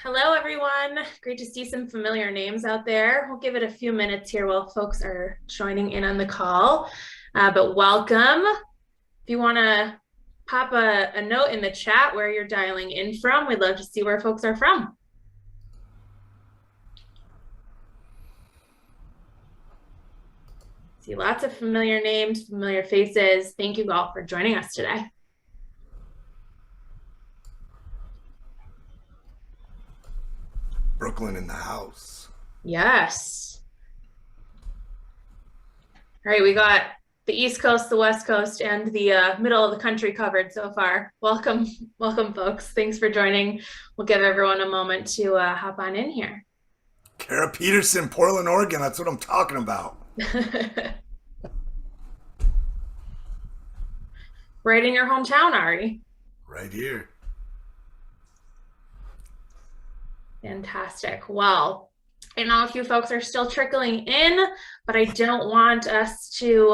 Hello, everyone. Great to see some familiar names out there. We'll give it a few minutes here while folks are joining in on the call. But welcome. If you want to pop a note in the chat where you're dialing in from, we'd love to see where folks are from. See lots of familiar names, familiar faces. Thank you all for joining us today. Brooklyn in the house. Yes. All right, we got the East Coast, the West Coast, and the middle of the country covered so far. Welcome, folks. Thanks for joining. We'll give everyone a moment to hop on in here. Kara Peterson, Portland, Oregon. That's what I'm talking about. Right in your hometown, Ari. Right here. Fantastic. Well, I know a few folks are still trickling in, but I don't want us to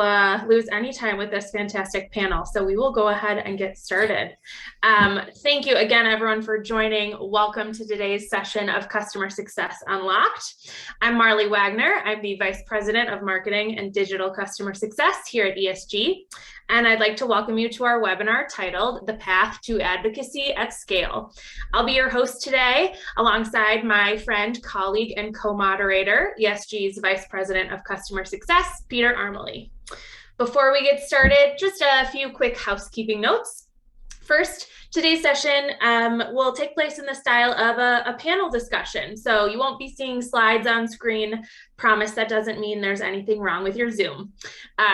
lose any time with this fantastic panel. So we will go ahead and get started. Thank you again, everyone, for joining. Welcome to today's session of Customer Success Unlocked. I'm Marley Wagner. I'm the Vice President of Marketing and Digital Customer Success here at ESG. And I'd like to welcome you to our webinar titled The Path to Advocacy at Scale. I'll be your host today alongside my friend, colleague, and co-moderator, ESG's Vice President of Customer Success, Peter Armaly. Before we get started, just a few quick housekeeping notes. First, today's session will take place in the style of a panel discussion. So you won't be seeing slides on screen. Promise that doesn't mean there's anything wrong with your Zoom.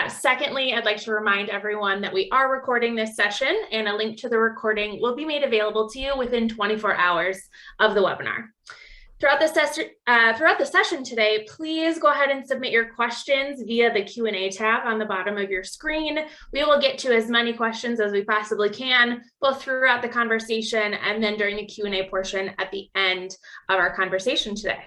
Secondly, I'd like to remind everyone that we are recording this session, and a link to the recording will be made available to you within 24 hours of the webinar. Throughout the session today, please go ahead and submit your questions via the Q&A tab on the bottom of your screen. We will get to as many questions as we possibly can, both throughout the conversation and then during the Q&A portion at the end of our conversation today.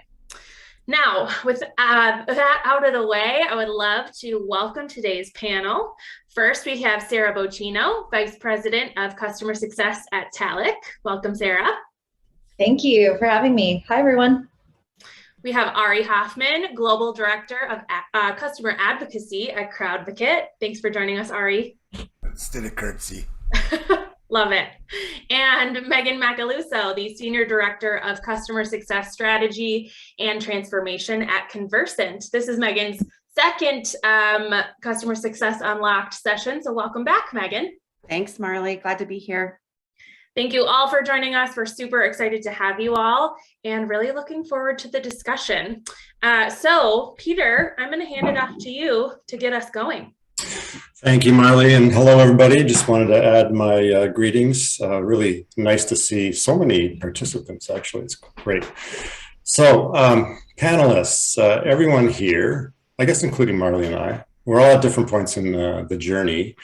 Now, with that out of the way, I would love to welcome today's panel. First, we have Sara Bochino, Vice President of Customer Success at Talic. Welcome, Sara. Thank you for having me. Hi, everyone. We have Ari Hoffman, Global Director of Customer Advocacy at Crowdvocate. Thanks for joining us, Ari. Instead of curtsy. Love it. And Megan Macaluso, the Senior Director of Customer Success Strategy and Transformation at Conversant. This is Megan's second Customer Success Unlocked session. So welcome back, Megan. Thanks, Marley. Glad to be here. Thank you all for joining us. We're super excited to have you all and really looking forward to the discussion. So, Peter, I'm going to hand it off to you to get us going. Thank you, Marley, and hello, everybody. Just wanted to add my greetings. Really nice to see so many participants, actually. It's great. So, panelists, everyone here, I guess including Marley and I, we're all at different points in the journey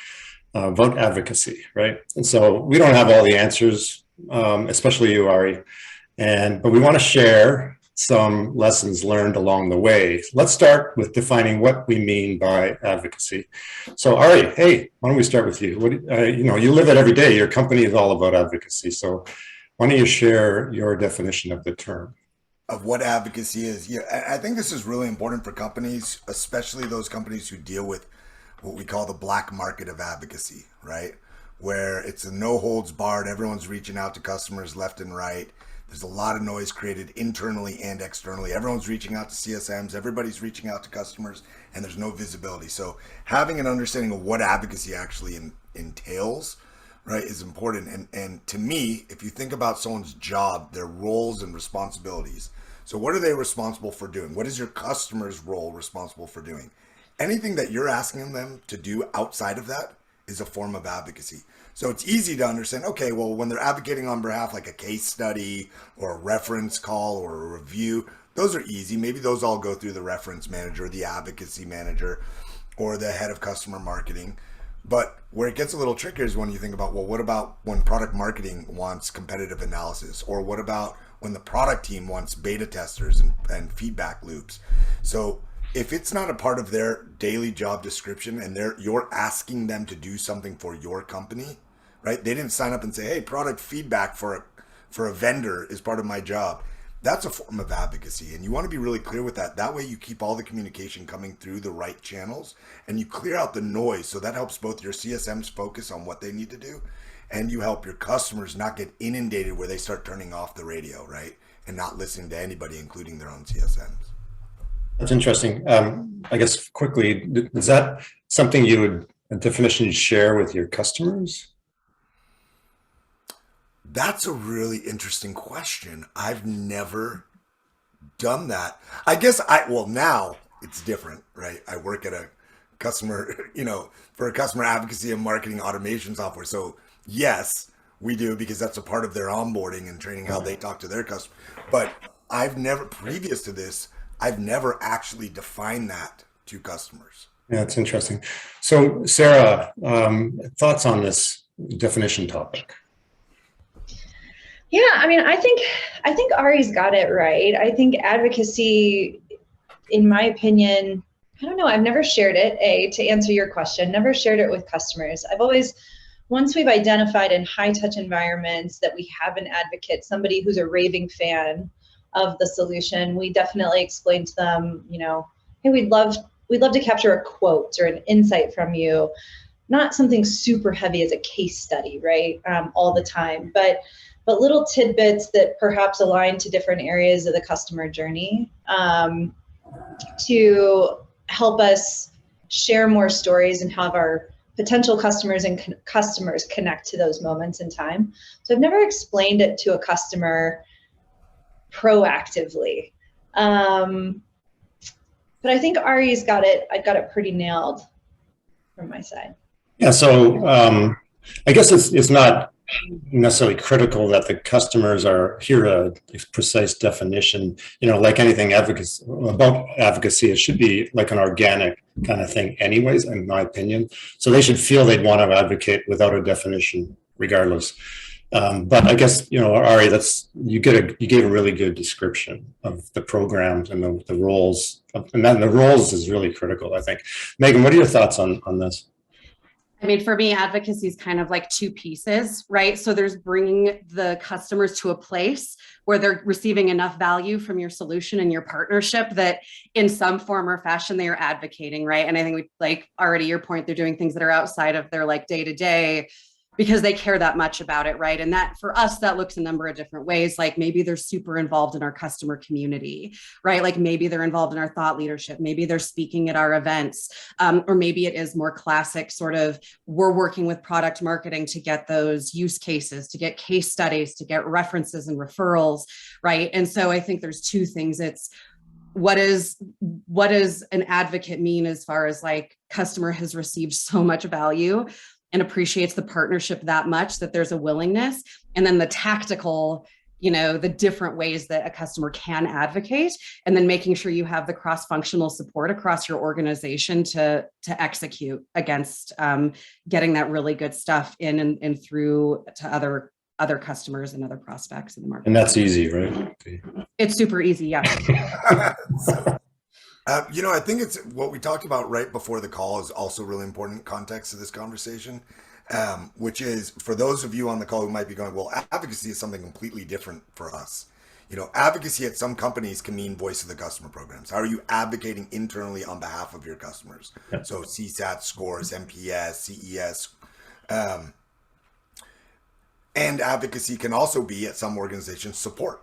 about advocacy, right? And so we don't have all the answers, especially you, Ari, but we want to share some lessons learned along the way. Let's start with defining what we mean by advocacy. So Ari, hey, why don't we start with you? You live it every day. Your company is all about advocacy. So why don't you share your definition of the term? Of what advocacy is. Yeah, I think this is really important for companies, especially those companies who deal with what we call the black market of advocacy, right? Where it's a no holds barred, everyone's reaching out to customers left and right. There's a lot of noise created internally and externally. Everyone's reaching out to CSMs, everybody's reaching out to customers, and there's no visibility. So having an understanding of what advocacy actually entails, right, is important. And to me, if you think about someone's job, their roles and responsibilities. So what are they responsible for doing? What is your customer's role responsible for doing? Anything that you're asking them to do outside of that is a form of advocacy. So it's easy to understand, okay, well, when they're advocating on behalf, like a case study or a reference call or a review, those are easy. Maybe those all go through the reference manager, the advocacy manager, or the head of customer marketing. But where it gets a little trickier is when you think about, well, what about when product marketing wants competitive analysis? Or what about when the product team wants beta testers and feedback loops? So if it's not a part of their daily job description and you're asking them to do something for your company, right? They didn't sign up and say, hey, product feedback for a vendor is part of my job. that's a form of advocacy, and you want to be really clear with that. That way you keep all the communication coming through the right channels, and you clear out the noise, so that helps both your CSMs focus on what they need to do, and you help your customers not get inundated where they start turning off the radio, right, and not listening to anybody, including their own CSMs. That's interesting. I guess quickly, is that something you would, a definition you'd share with your customers? That's a really interesting question. I've never done that. I guess well, now it's different, right? I work at a customer, for a customer advocacy and marketing automation software. So yes, we do, because that's a part of their onboarding and training how they talk to their customer. But previous to this, I've never actually defined that to customers. Yeah, it's interesting. So Sara, thoughts on this definition topic? Yeah, I mean, I think Ari's got it right. I think advocacy, in my opinion, I don't know, I've never shared it, to answer your question, never shared it with customers. I've always, once we've identified in high touch environments that we have an advocate, somebody who's a raving fan of the solution, we definitely explain to them, hey, we'd love to capture a quote or an insight from you, not something super heavy as a case study, right? All the time, but little tidbits that perhaps align to different areas of the customer journey, to help us share more stories and have our potential customers and customers connect to those moments in time. So I've never explained it to a customer proactively. But I think Ari's got it. I got it pretty nailed from my side. Yeah. So I guess it's not necessarily critical that the customers hear a precise definition. Like anything about advocacy, it should be like an organic kind of thing, anyways, in my opinion. So they should feel they'd want to advocate without a definition, regardless. But I guess, Ari, you gave a really good description of the programs and the roles, and then the roles is really critical, I think. Megan, what are your thoughts on this? I mean, for me, advocacy is kind of like two pieces, right? So there's bringing the customers to a place where they're receiving enough value from your solution and your partnership that in some form or fashion, they are advocating, right? And I think already your point, they're doing things that are outside of their day-to-day, because they care that much about it, right? And that, for us, that looks a number of different ways. Like maybe they're super involved in our customer community, right? Like maybe they're involved in our thought leadership. Maybe they're speaking at our events, or maybe it is more classic sort of, we're working with product marketing to get those use cases, to get case studies, to get references and referrals, right? And so I think there's two things. It's what does an advocate mean as far as like customer has received so much value and appreciates the partnership that much that there's a willingness, and then the tactical, the different ways that a customer can advocate, and then making sure you have the cross-functional support across your organization to execute against getting that really good stuff in and through to other customers and other prospects in the market. And that's easy, right? It's super easy, yeah. I think it's what we talked about right before the call is also really important context to this conversation, which is for those of you on the call who might be going, well, advocacy is something completely different for us. Advocacy at some companies can mean voice of the customer programs. How are you advocating internally on behalf of your customers? Yep. So CSAT scores, NPS, CES. And advocacy can also be at some organizations support.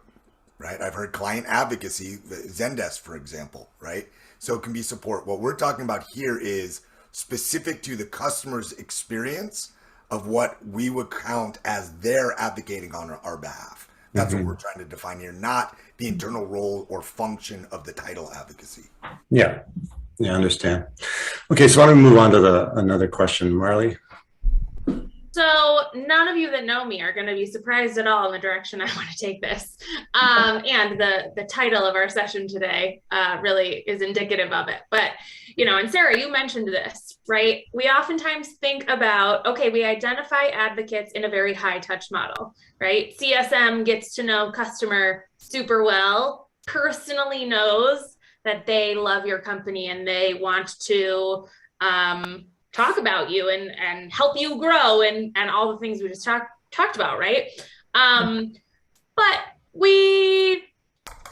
Right? I've heard client advocacy, Zendesk, for example, right? So it can be support. What we're talking about here is specific to the customer's experience of what we would count as their advocating on our behalf. That's what we're trying to define here, not the internal role or function of the title advocacy. Yeah, I understand. Okay, so why don't we move on to another question, Marley? So none of you that know me are going to be surprised at all in the direction I want to take this. And the title of our session today really is indicative of it. But, and Sara, you mentioned this, right? We oftentimes think about, okay, we identify advocates in a very high touch model, right? CSM gets to know customer super well, personally knows that they love your company and they want to talk about you and help you grow and all the things we just talked about, right? But we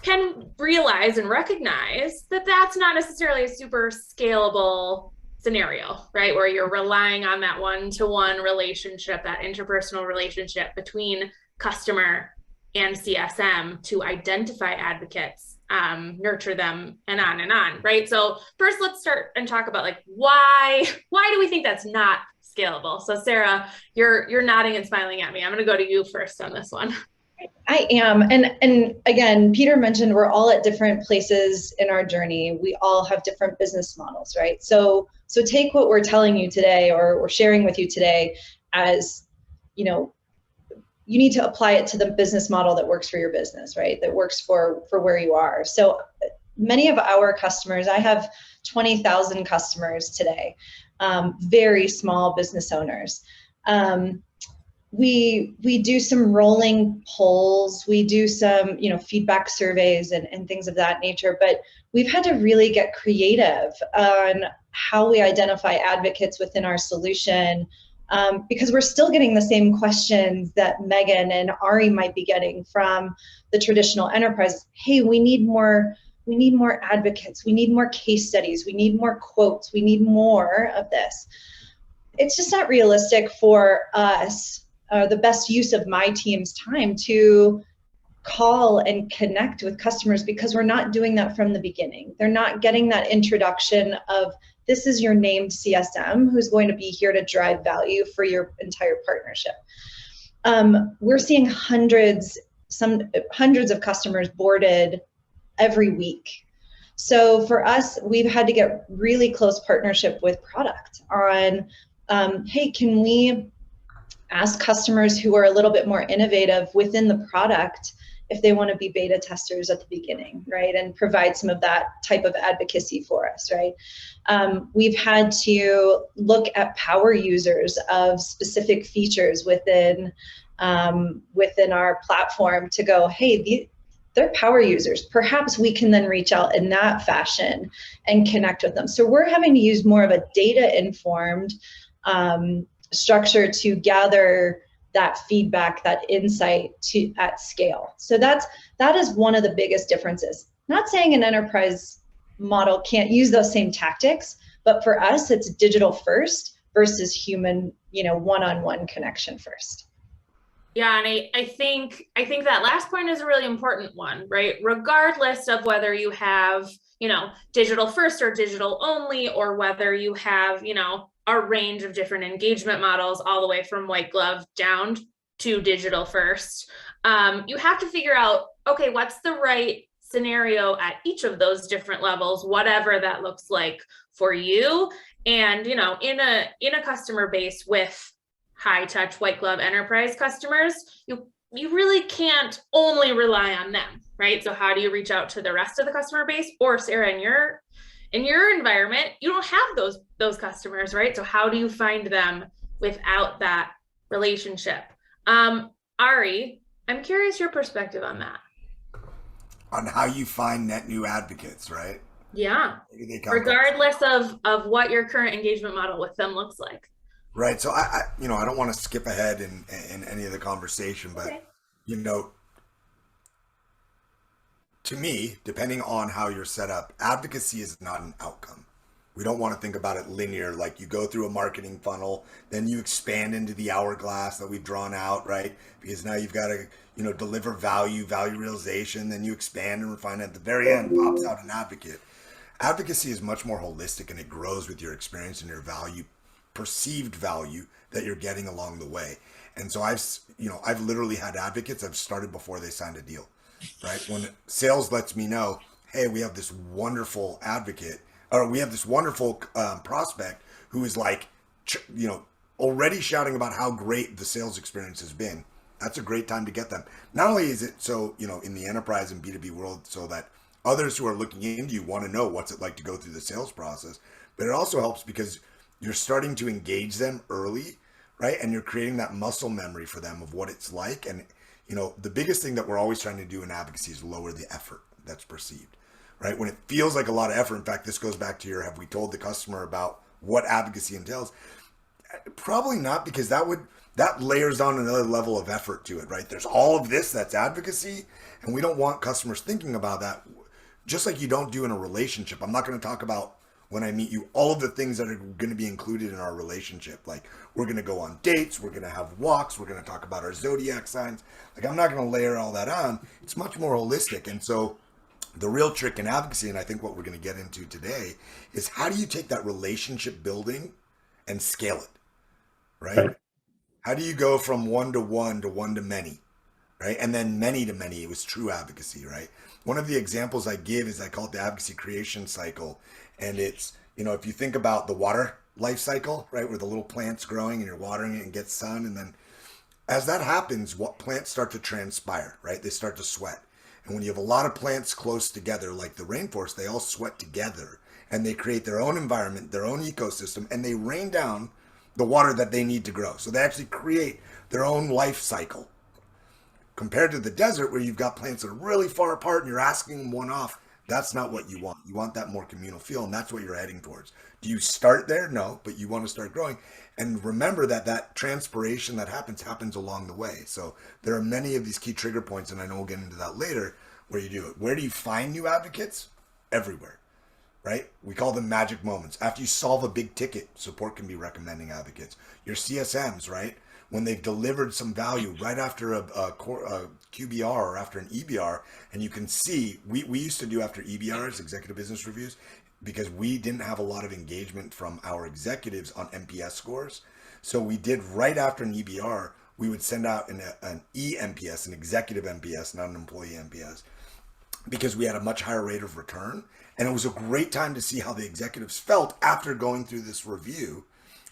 can realize and recognize that that's not necessarily a super scalable scenario, right? Where you're relying on that one-to-one relationship, that interpersonal relationship between customer and CSM to identify advocates, nurture them, and on, right? So first, let's start and talk about like why do we think that's not scalable? So Sara, you're nodding and smiling at me. I'm going to go to you first on this one. I am. And again, Peter mentioned we're all at different places in our journey. We all have different business models, right? So take what we're telling you today or we're sharing with you today as, you know, you need to apply it to the business model that works for your business, right? That works for where you are. So many of our customers, I have 20,000 customers today, very small business owners. We do some rolling polls, we do some, you know, feedback surveys and things of that nature, but we've had to really get creative on how we identify advocates within our solution, because we're still getting the same questions that Megan and Ari might be getting from the traditional enterprise. Hey, we need more advocates, we need more case studies, we need more quotes, we need more of this. It's just not realistic for us, the best use of my team's time, to call and connect with customers, because we're not doing that from the beginning. They're not getting that introduction of, this is your named CSM who's going to be here to drive value for your entire partnership. We're seeing hundreds of customers boarded every week. So for us, we've had to get really close partnership with product on, hey, can we ask customers who are a little bit more innovative within the product if they want to be beta testers at the beginning, right? And provide some of that type of advocacy for us, right? We've had to look at power users of specific features within our platform to go, hey, they're power users. Perhaps we can then reach out in that fashion and connect with them. So we're having to use more of a data-informed structure to gather that feedback, that insight at scale. So that is one of the biggest differences. Not saying an enterprise model can't use those same tactics, but for us, it's digital first versus human, one-on-one connection first. Yeah, and I think that last point is a really important one, right? Regardless of whether you have, digital first or digital only, or whether you have, a range of different engagement models all the way from white glove down to digital first, you have to figure out, okay, what's the right scenario at each of those different levels, whatever that looks like for you. And, in a customer base with high touch white glove enterprise customers, you really can't only rely on them, right? So how do you reach out to the rest of the customer base? Or Sara, in your environment, you don't have those customers, right? So how do you find them without that relationship? Ari, I'm curious your perspective on that. On how you find net new advocates, right? Yeah. Regardless of what your current engagement model with them looks like. Right. So I don't want to skip ahead in any of the conversation, but okay. To me, depending on how you're set up, advocacy is not an outcome. We don't want to think about it linear, like you go through a marketing funnel, then you expand into the hourglass that we've drawn out, right? Because now you've got to, deliver value realization, then you expand and refine. At the very end, pops out an advocate. Advocacy is much more holistic, and it grows with your experience and your value, perceived value that you're getting along the way. And so I've literally had advocates I've started before they signed a deal. Right? When sales lets me know, hey, we have this wonderful advocate, or we have this wonderful prospect who is like, already shouting about how great the sales experience has been. That's a great time to get them. Not only is it so, in the enterprise and B2B world, so that others who are looking into you want to know what's it like to go through the sales process, but it also helps because you're starting to engage them early, right? And you're creating that muscle memory for them of what it's like. And the biggest thing that we're always trying to do in advocacy is lower the effort that's perceived, right? When it feels like a lot of effort, in fact, this goes back to have we told the customer about what advocacy entails? Probably not, because that would that layers on another level of effort to it, right? There's all of this that's advocacy, and we don't want customers thinking about that, just like you don't do in a relationship. I'm not going to talk about, when I meet you, all of the things that are going to be included in our relationship. Like, we're going to go on dates, we're going to have walks, we're going to talk about our zodiac signs. Like, I'm not going to layer all that on. It's much more holistic. And so the real trick in advocacy, and I think what we're going to get into today, is how do you take that relationship building and scale it, right? How do you go from one to one to many, right? And then many to many. It was true advocacy, right? One of the examples I give is, I call it the advocacy creation cycle. And it's, if you think about the water life cycle, right, where the little plant's growing and you're watering it and gets sun. And then as that happens, what plants start to transpire, right? They start to sweat. And when you have a lot of plants close together, like the rainforest, they all sweat together and they create their own environment, their own ecosystem, and they rain down the water that they need to grow. So they actually create their own life cycle. Compared to the desert, where you've got plants that are really far apart and you're asking them one off, that's not what you want. You want that more communal feel, and that's what you're heading towards. Do you start there? No, but you want to start growing. And remember that transpiration that happens along the way. So there are many of these key trigger points, and I know we'll get into that later, where you do it. Where do you find new advocates? Everywhere. Right? We call them magic moments. After you solve a big ticket, support can be recommending advocates. Your CSMs, right? When they've delivered some value right after a QBR or after an EBR, and you can see, we used to do after EBRs, executive business reviews, because we didn't have a lot of engagement from our executives on NPS scores. So we did right after an EBR, we would send out an eNPS, an executive NPS, not an employee NPS, because we had a much higher rate of return. And it was a great time to see how the executives felt after going through this review.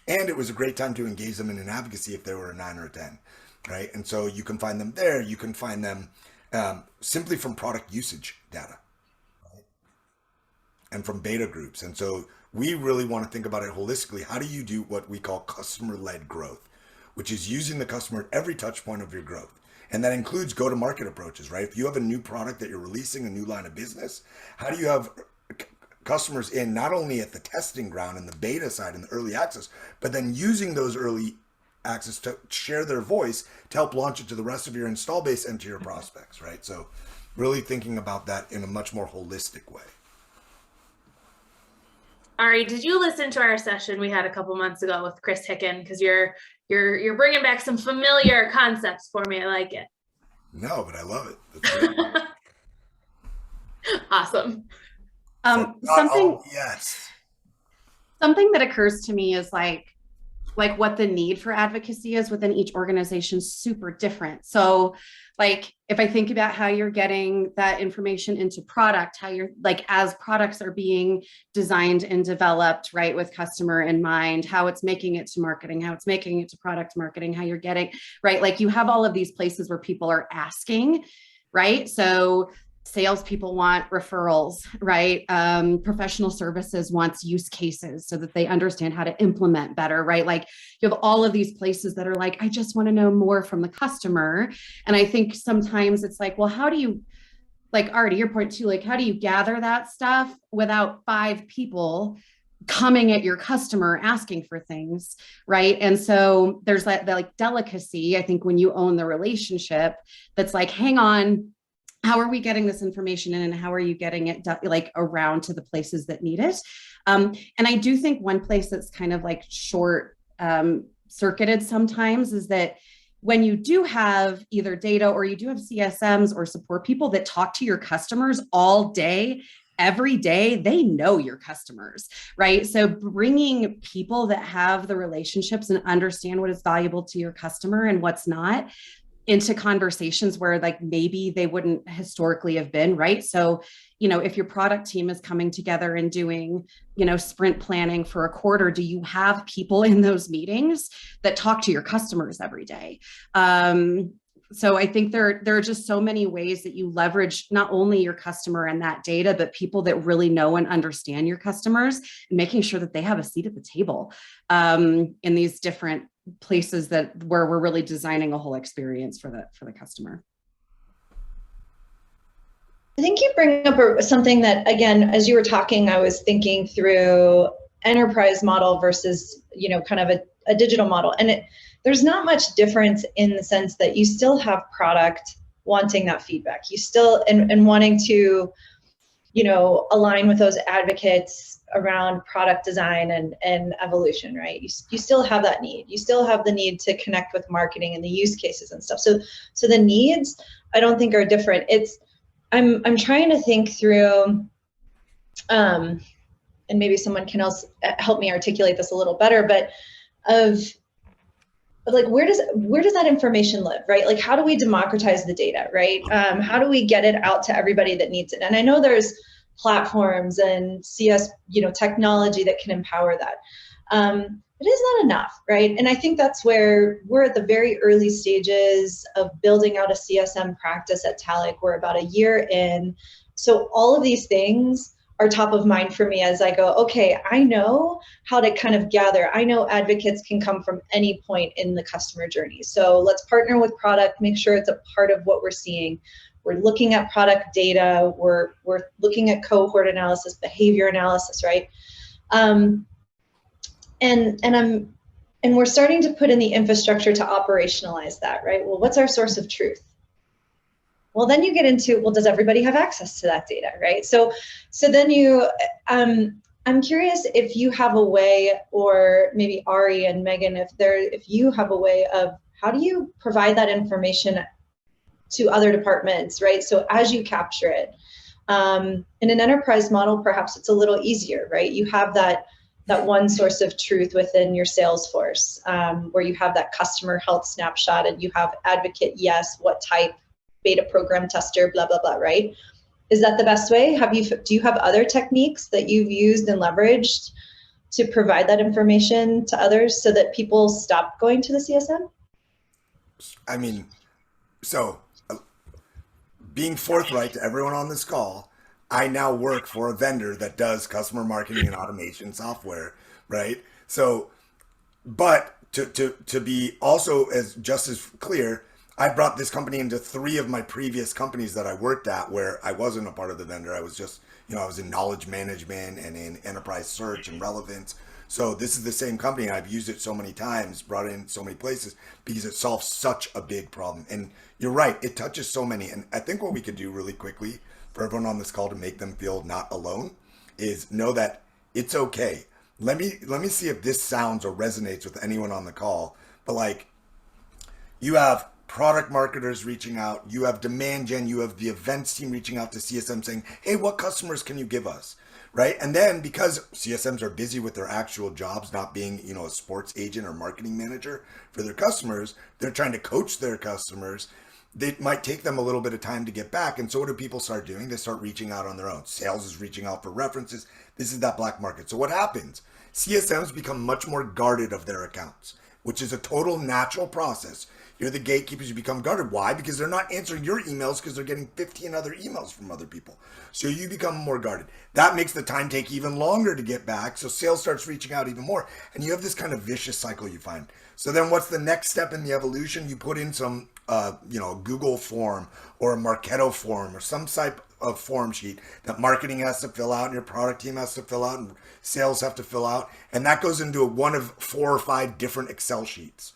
And it was a great time to engage them in an advocacy if they were a 9 or a 10, right? And so you can find them there. You can find them simply from product usage data, right? And from beta groups. And so we really want to think about it holistically. How do you do what we call customer-led growth, which is using the customer at every touch point of your growth? And that includes go-to-market approaches, right? If you have a new product that you're releasing, a new line of business, how do you have customers in not only at the testing ground and the beta side and the early access, but then using those early access to share their voice to help launch it to the rest of your install base and to your prospects, right? So really thinking about that in a much more holistic way. Ari, did you listen to our session we had a couple months ago with Chris Hicken? Because you're bringing back some familiar concepts for me. I like it. No, but I love it. That's great. Awesome. Something that occurs to me is like what the need for advocacy is within each organization is super different. So like if I think about how you're getting that information into product, how you're like, as products are being designed and developed, right, with customer in mind, how it's making it to marketing, how it's making it to product marketing, how you're getting, right? Like you have all of these places where people are asking, right? So salespeople want referrals, right? Professional services wants use cases so that they understand how to implement better, right? Like you have all of these places that are like, I just want to know more from the customer. And I think sometimes it's like, well, how do you, like Ari, to your point too, like how do you gather that stuff without 5 people coming at your customer asking for things, right? And so there's that like delicacy, I think, when you own the relationship, that's like, hang on, how are we getting this information in and how are you getting it like around to the places that need it? And I do think one place that's kind of like short circuited sometimes is that when you do have either data or you do have CSMs or support people that talk to your customers all day, every day, they know your customers, right? So bringing people that have the relationships and understand what is valuable to your customer and what's not into conversations where like maybe they wouldn't historically have been, right? So, if your product team is coming together and doing, sprint planning for a quarter, do you have people in those meetings that talk to your customers every day? So I think there are just so many ways that you leverage not only your customer and that data, but people that really know and understand your customers, and making sure that they have a seat at the table in these different places where we're really designing a whole experience for the customer. I think you bring up something that, again, as you were talking, I was thinking through enterprise model versus, kind of a digital model. And there's not much difference in the sense that you still have product wanting that feedback. You still, and wanting to, you know, align with those advocates around product design and evolution, right? You still have that need. You still have the need to connect with marketing and the use cases and stuff. So the needs, I don't think are different. I'm trying to think through, and maybe someone can else help me articulate this a little better, but of like, where does that information live, right? Like, how do we democratize the data, right? How do we get it out to everybody that needs it? And I know there's platforms and technology that can empower that. It is not enough, right? And I think that's where we're at the very early stages of building out a CSM practice at Talic. We're about a year in. So all of these things are top of mind for me as I go, okay, I know how to kind of gather. I know advocates can come from any point in the customer journey. So let's partner with product, make sure it's a part of what we're seeing. We're looking at product data. We're looking at cohort analysis, behavior analysis, right? And we're starting to put in the infrastructure to operationalize that, right? Well, what's our source of truth? Well, then you get into, well, does everybody have access to that data, right? So then I'm curious if you have a way, or maybe Ari and Megan, if you have a way of, how do you provide that information to other departments, right? So as you capture it, in an enterprise model, perhaps it's a little easier, right? You have that one source of truth within your sales force, where you have that customer health snapshot and you have advocate, yes, what type, beta program tester, blah, blah, blah, right? Is that the best way? Do you have other techniques that you've used and leveraged to provide that information to others so that people stop going to the CSM? I mean, so being forthright to everyone on this call, I now work for a vendor that does customer marketing and automation software, right? So, but to be also just as clear, I brought this company into 3 of my previous companies that I worked at where I wasn't a part of the vendor. I was just, I was in knowledge management and in enterprise search and relevance. So this is the same company. I've used it so many times, brought it in so many places because it solves such a big problem. And you're right, it touches so many. And I think what we could do really quickly for everyone on this call to make them feel not alone is know that it's okay. Let me see if this sounds or resonates with anyone on the call. But like, you have product marketers reaching out, you have demand gen, you have the events team reaching out to CSM saying, hey, what customers can you give us, right? And then because CSMs are busy with their actual jobs, not being, a sports agent or marketing manager for their customers, they're trying to coach their customers. They might take them a little bit of time to get back. And so what do people start doing? They start reaching out on their own. Sales is reaching out for references. This is that black market. So what happens? CSMs become much more guarded of their accounts, which is a total natural process. You're the gatekeepers, you become guarded. Why? Because they're not answering your emails because they're getting 15 other emails from other people. So you become more guarded. That makes the time take even longer to get back. So sales starts reaching out even more. And you have this kind of vicious cycle you find. So then what's the next step in the evolution? You put in some, Google form or a Marketo form or some type of form sheet that marketing has to fill out and your product team has to fill out and sales have to fill out. And that goes into one of 4 or 5 different Excel sheets.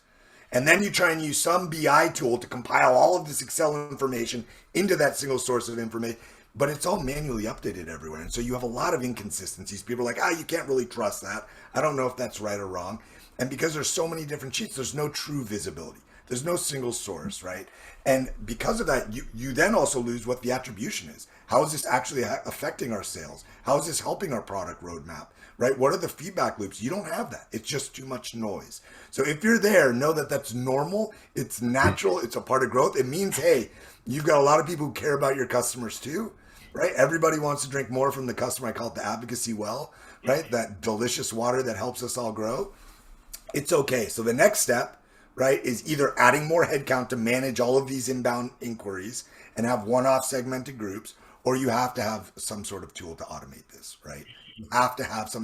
And then you try and use some BI tool to compile all of this Excel information into that single source of information, but it's all manually updated everywhere. And so you have a lot of inconsistencies. People are like, you can't really trust that. I don't know if that's right or wrong. And because there's so many different sheets, there's no true visibility. There's no single source, right? And because of that, you then also lose what the attribution is. How is this actually affecting our sales? How is this helping our product roadmap? Right? What are the feedback loops? You don't have that. It's just too much noise. So if you're there, know that that's normal. It's natural. It's a part of growth. It means, hey, you've got a lot of people who care about your customers too, right? Everybody wants to drink more from the customer. I call it the advocacy well, right? That delicious water that helps us all grow. It's okay. So the next step, right, is either adding more headcount to manage all of these inbound inquiries and have one-off segmented groups, or you have to have some sort of tool to automate this, right? You have to have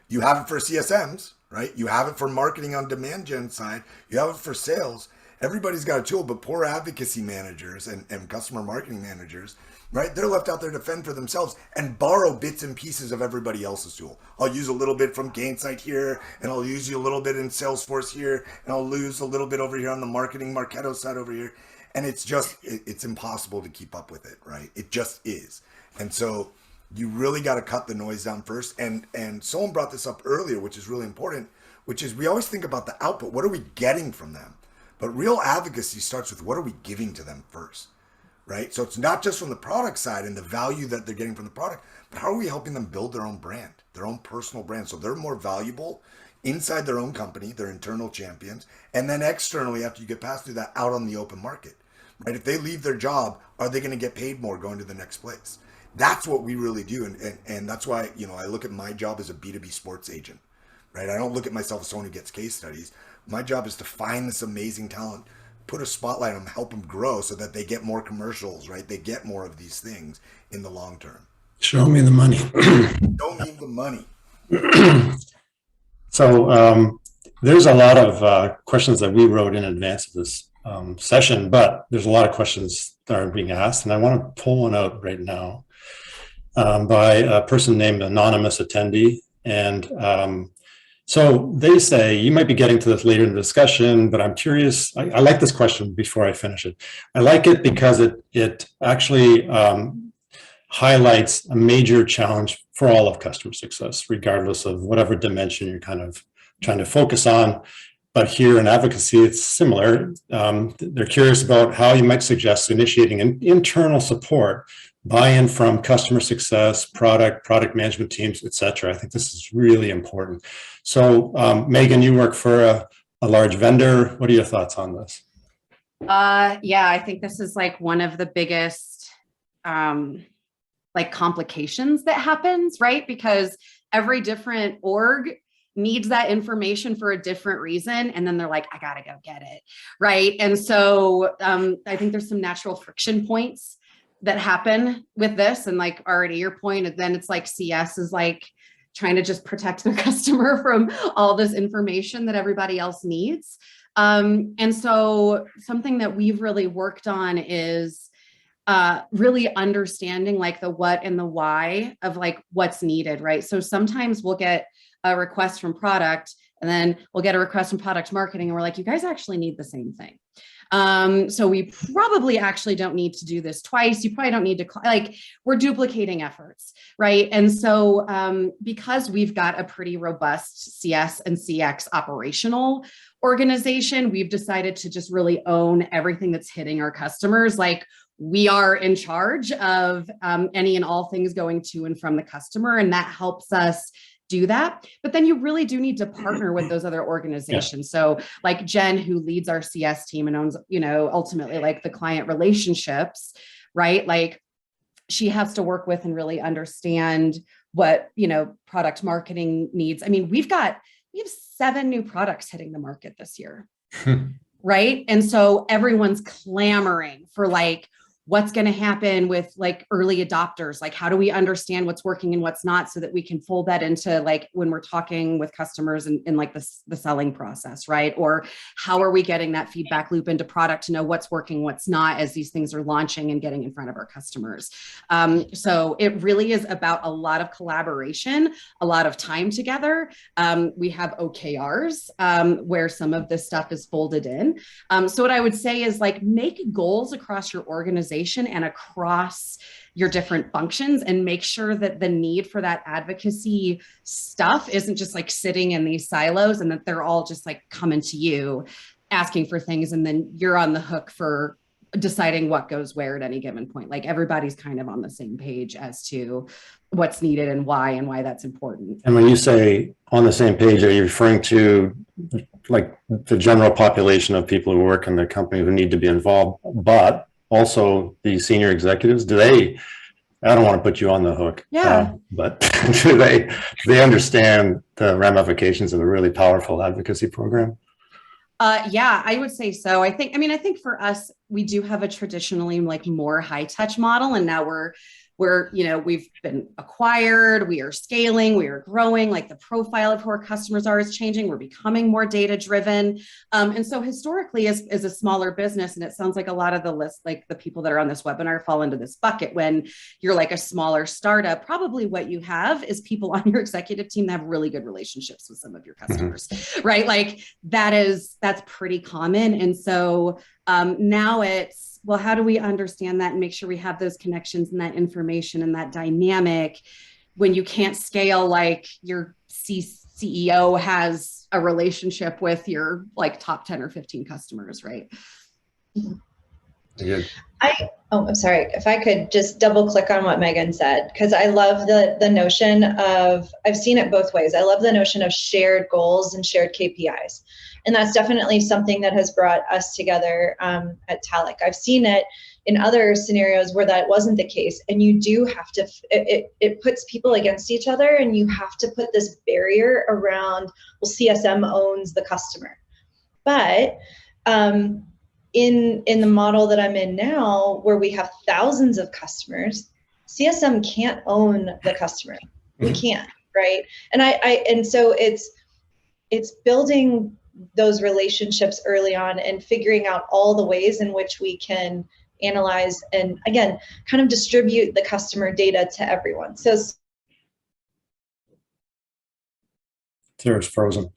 you have it for CSMs, right? You have it for marketing on demand gen side. You have it for sales. Everybody's got a tool, but poor advocacy managers and customer marketing managers, right? They're left out there to fend for themselves and borrow bits and pieces of everybody else's tool. I'll use a little bit from Gainsight here, and I'll use you a little bit in Salesforce here, and I'll lose a little bit over here on the marketing Marketo side over here. And it's impossible to keep up with it, right? It just is. And so you really got to cut the noise down first. And someone brought this up earlier, which is really important, which is we always think about the output. What are we getting from them? But real advocacy starts with what are we giving to them first, right? So it's not just from the product side and the value that they're getting from the product, but how are we helping them build their own brand, their own personal brand, so they're more valuable inside their own company, their internal champions, and then externally, after you get past through that, out on the open market, right? If they leave their job, are they going to get paid more going to the next place? That's what we really do. And that's why, I look at my job as a B2B sports agent, right? I don't look at myself as someone who gets case studies. My job is to find this amazing talent, put a spotlight on them, help them grow so that they get more commercials, right? They get more of these things in the long term. Show me the money. Don't need the money. So there's a lot of questions that we wrote in advance of this session, but there's a lot of questions that are being asked, and I want to pull one out right now by a person named Anonymous Attendee. And so they say, you might be getting to this later in the discussion, but I'm curious. I like this question before I finish it. I like it because it actually highlights a major challenge for all of customer success, regardless of whatever dimension you're kind of trying to focus on. But here in advocacy, it's similar. They're curious about how you might suggest initiating an internal support, buy-in from customer success, product management teams, et cetera. I think this is really important. So Megan, you work for a large vendor. What are your thoughts on this? Yeah, I think this is like one of the biggest like complications that happens, right? Because every different org needs that information for a different reason. And then they're like, I gotta go get it, right? And so I think there's some natural friction points that happen with this. And like already your point, and then it's like CS is like trying to just protect their customer from all this information that everybody else needs. And so something that we've really worked on is really understanding like the what and the why of like what's needed, right? So sometimes we'll get a request from product, and then we'll get a request from product marketing, and we're like, you guys actually need the same thing. So we probably actually don't need to do this twice. You probably don't need to, like, we're duplicating efforts, right? And so because we've got a pretty robust CS and CX operational organization, we've decided to just really own everything that's hitting our customers. Like, we are in charge of any and all things going to and from the customer, and that helps us do that. But then you really do need to partner with those other organizations. Yeah. So like Jen, who leads our CS team and owns, ultimately like the client relationships, right? Like she has to work with and really understand what, product marketing needs. I mean, we have 7 new products hitting the market this year, right? And so everyone's clamoring for like, what's going to happen with like early adopters? Like, how do we understand what's working and what's not so that we can fold that into like when we're talking with customers in like the selling process, right? Or how are we getting that feedback loop into product to know what's working, what's not as these things are launching and getting in front of our customers? So it really is about a lot of collaboration, a lot of time together. We have OKRs where some of this stuff is folded in. So what I would say is like make goals across your organization and across your different functions, and make sure that the need for that advocacy stuff isn't just like sitting in these silos, and that they're all just like coming to you asking for things, and then you're on the hook for deciding what goes where at any given point. Like everybody's kind of on the same page as to what's needed and why that's important. And when you say on the same page, are you referring to like the general population of people who work in the company who need to be involved, but also the senior executives? I don't want to put you on the hook, but do they understand the ramifications of a really powerful advocacy program? Yeah, I would say so. I think for us, we do have a traditionally like more high touch model, and now we're we're, we've been acquired, we are scaling, we are growing, like the profile of who our customers are is changing. We're becoming more data driven. And so historically as a smaller business, and it sounds like a lot of the list, like the people that are on this webinar fall into this bucket. When you're like a smaller startup, probably what you have is people on your executive team that have really good relationships with some of your customers, right? Like that's pretty common. And so now it's, well, how do we understand that and make sure we have those connections and that information and that dynamic when you can't scale, like your CEO has a relationship with your like top 10 or 15 customers, right? Yeah. I'm sorry, if I could just double click on what Megan said, because I love the notion of, I've seen it both ways. I love the notion of shared goals and shared KPIs. And that's definitely something that has brought us together at Talic. I've seen it in other scenarios where that wasn't the case. And you do have to, it puts people against each other, and you have to put this barrier around, well, CSM owns the customer. But in the model that I'm in now, where we have thousands of customers, CSM can't own the customer. We can't, right? And so it's building those relationships early on and figuring out all the ways in which we can analyze and, again, kind of distribute the customer data to everyone. So Sarah's frozen.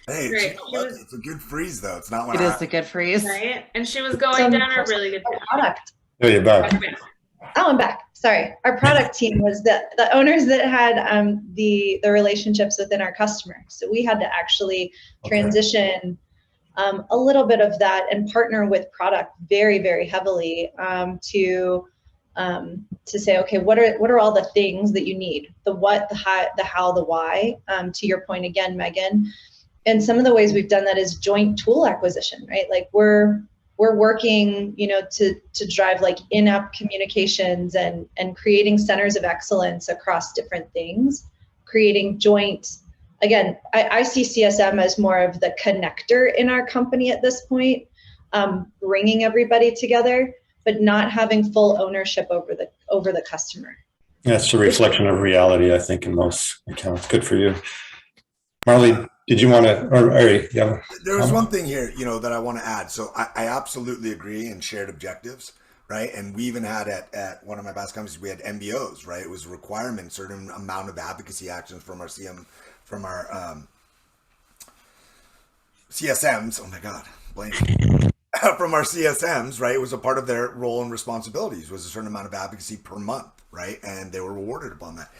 Hey, it's a good freeze though. It's not when it is a good freeze, right? And she was going down a really good product. Oh, you're back. Oh, I'm back. Sorry. Our product team was the owners that had the relationships within our customers. So we had to actually transition a little bit of that and partner with product very, very heavily to say, okay, what are all the things that you need? The what, the how, the why. To your point again, Megan. And some of the ways we've done that is joint tool acquisition, right? Like we're working, to drive like in-app communications and creating centers of excellence across different things, creating joint. Again, I see CSM as more of the connector in our company at this point, bringing everybody together, but not having full ownership over the customer. That's a reflection of reality, I think, in most accounts. Good for you. Marley, did you want to, or Ari, yeah. There was one thing here, that I want to add. So I absolutely agree in shared objectives, right? And we even had at one of my past companies, we had MBOs, right? It was a requirement, certain amount of advocacy actions from our CSMs. Oh my God, blame. From our CSMs, right? It was a part of their role and responsibilities, was a certain amount of advocacy per month, right? And they were rewarded upon that.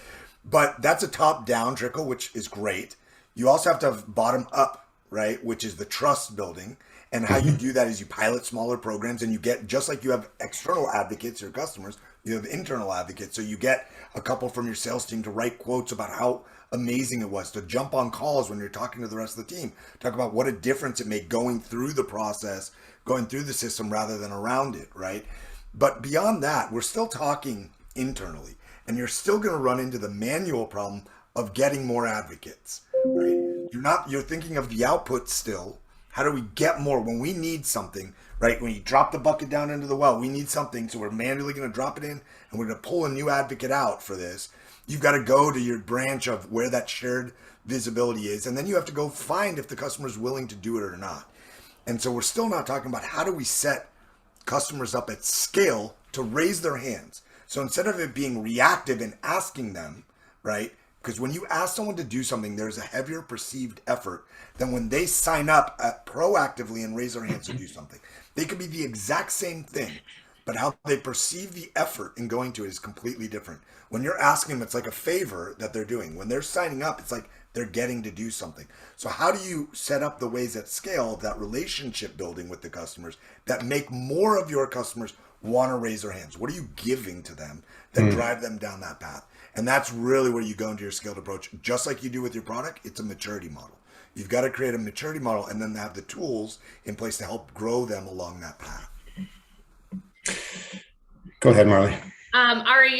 But that's a top-down trickle, which is great. You also have to have bottom up, right? Which is the trust building. And how you do that is you pilot smaller programs, and you get, just like you have external advocates, your customers, you have internal advocates. So you get a couple from your sales team to write quotes about how amazing it was, to jump on calls when you're talking to the rest of the team, talk about what a difference it made going through the process, going through the system rather than around it, right? But beyond that, we're still talking internally, and you're still going to run into the manual problem of getting more advocates, right? You're thinking of the output still. How do we get more when we need something, right? When you drop the bucket down into the well, we need something. So we're manually going to drop it in, and we're going to pull a new advocate out for this. You've got to go to your branch of where that shared visibility is. And then you have to go find if the customer is willing to do it or not. And so we're still not talking about how do we set customers up at scale to raise their hands. So instead of it being reactive and asking them, right? Because when you ask someone to do something, there's a heavier perceived effort than when they sign up proactively and raise their hands to do something. They could be the exact same thing, but how they perceive the effort in going to it is completely different. When you're asking them, it's like a favor that they're doing. When they're signing up, it's like they're getting to do something. So how do you set up the ways at scale, that relationship building with the customers, that make more of your customers want to raise their hands? What are you giving to them that drive them down that path? And that's really where you go into your scaled approach. Just like you do with your product, it's a maturity model. You've got to create a maturity model and then have the tools in place to help grow them along that path. Go ahead, Marley. Ari,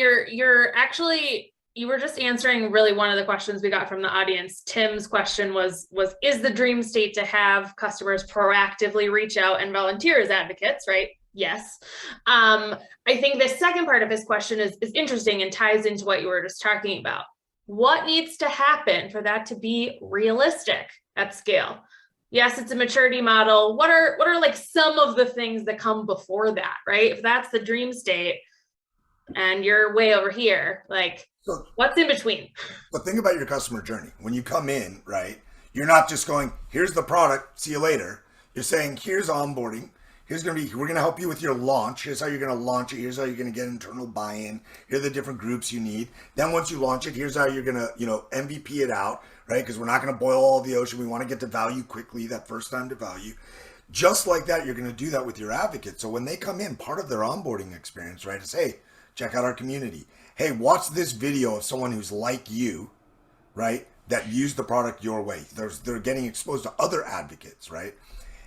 you were just answering really one of the questions we got from the audience. Tim's question was is the dream state to have customers proactively reach out and volunteer as advocates, right? Yes. I think the second part of his question is interesting and ties into what you were just talking about. What needs to happen for that to be realistic at scale? Yes, it's a maturity model. What are like some of the things that come before that, right? If that's the dream state and you're way over here, like what's in between? But think about your customer journey. When you come in, right, you're not just going, here's the product, see you later. You're saying, here's onboarding. We're going to help you with your launch. Here's how you're going to launch it. Here's how you're going to get internal buy-in. Here are the different groups you need. Then once you launch it, here's how you're going to, MVP it out, right? Because we're not going to boil all the ocean. We want to get to value quickly, that first time to value. Just like that, you're going to do that with your advocate. So when they come in, part of their onboarding experience, right, is, hey, check out our community. Hey, watch this video of someone who's like you, right, that used the product your way. They're getting exposed to other advocates, right?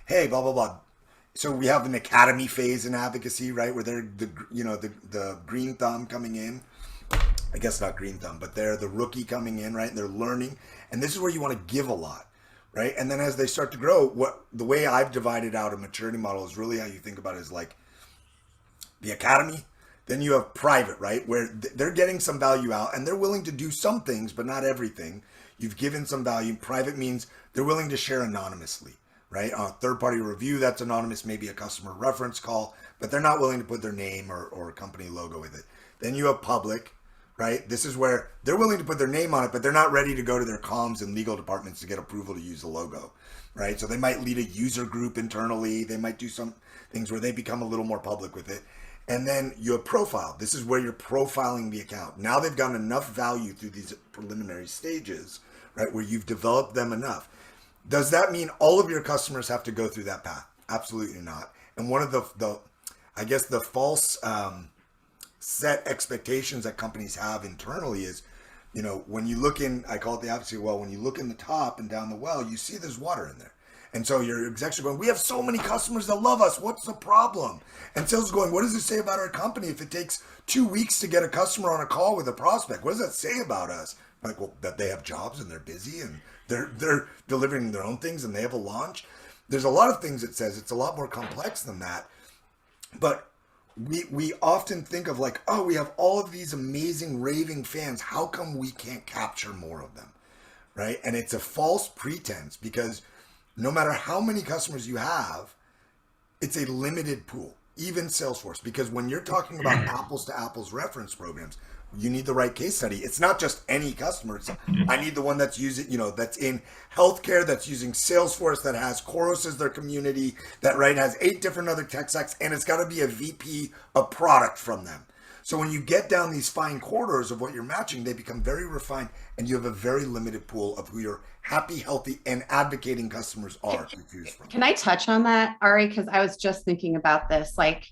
Hey, blah, blah, blah. So we have an academy phase in advocacy, right, where they're the green thumb coming in. I guess not green thumb, but they're the rookie coming in, right? And they're learning. And this is where you want to give a lot, right? And then as they start to grow, the way I've divided out a maturity model is really how you think about it is like the academy. Then you have private, right, where they're getting some value out and they're willing to do some things, but not everything. You've given some value. Private means they're willing to share anonymously, right? On a third-party review, that's anonymous, maybe a customer reference call, but they're not willing to put their name or company logo with it. Then you have public, right? This is where they're willing to put their name on it, but they're not ready to go to their comms and legal departments to get approval to use the logo, right? So they might lead a user group internally. They might do some things where they become a little more public with it. And then you have profile. This is where you're profiling the account. Now they've gotten enough value through these preliminary stages, right, where you've developed them enough. Does that mean all of your customers have to go through that path? Absolutely not. And one of the I guess the false set expectations that companies have internally is, when you look in, I call it the advocacy well, when you look in the top and down the well, you see there's water in there. And so your execs are going, we have so many customers that love us. What's the problem? And sales is going, what does it say about our company if it takes 2 weeks to get a customer on a call with a prospect? What does that say about us? Like, well, that they have jobs and they're busy and they're delivering their own things and they have a launch. There's a lot of things it says. It's a lot more complex than that. But we often think of like, oh, we have all of these amazing raving fans. How come we can't capture more of them? Right? And it's a false pretense because no matter how many customers you have, it's a limited pool, even Salesforce, because when you're talking about apples to apples reference programs, you need the right case study. It's not just any customer. I need the one that's using, that's in healthcare, that's using Salesforce, that has Khoros as their community, that has 8 different other tech stacks, and it's got to be a VP of product from them. So when you get down these fine corridors of what you're matching, they become very refined, and you have a very limited pool of who your happy, healthy, and advocating customers are to choose from. Can I touch on that, Ari? Because I was just thinking about this. Like,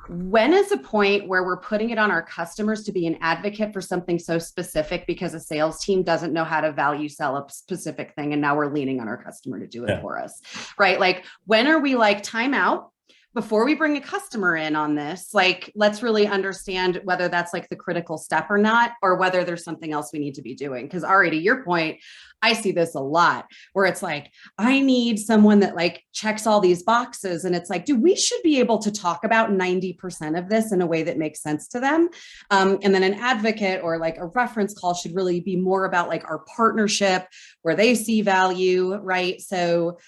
when is a point where we're putting it on our customers to be an advocate for something so specific because a sales team doesn't know how to value sell a specific thing, and now we're leaning on our customer to do it for us, right? Like, when are we like, time out? Before we bring a customer in on this, like, let's really understand whether that's like the critical step or not, or whether there's something else we need to be doing. Because Ari, to your point, I see this a lot where it's like, I need someone that like checks all these boxes. And it's like, dude, we should be able to talk about 90% of this in a way that makes sense to them. And then an advocate or like a reference call should really be more about like our partnership where they see value, right? So,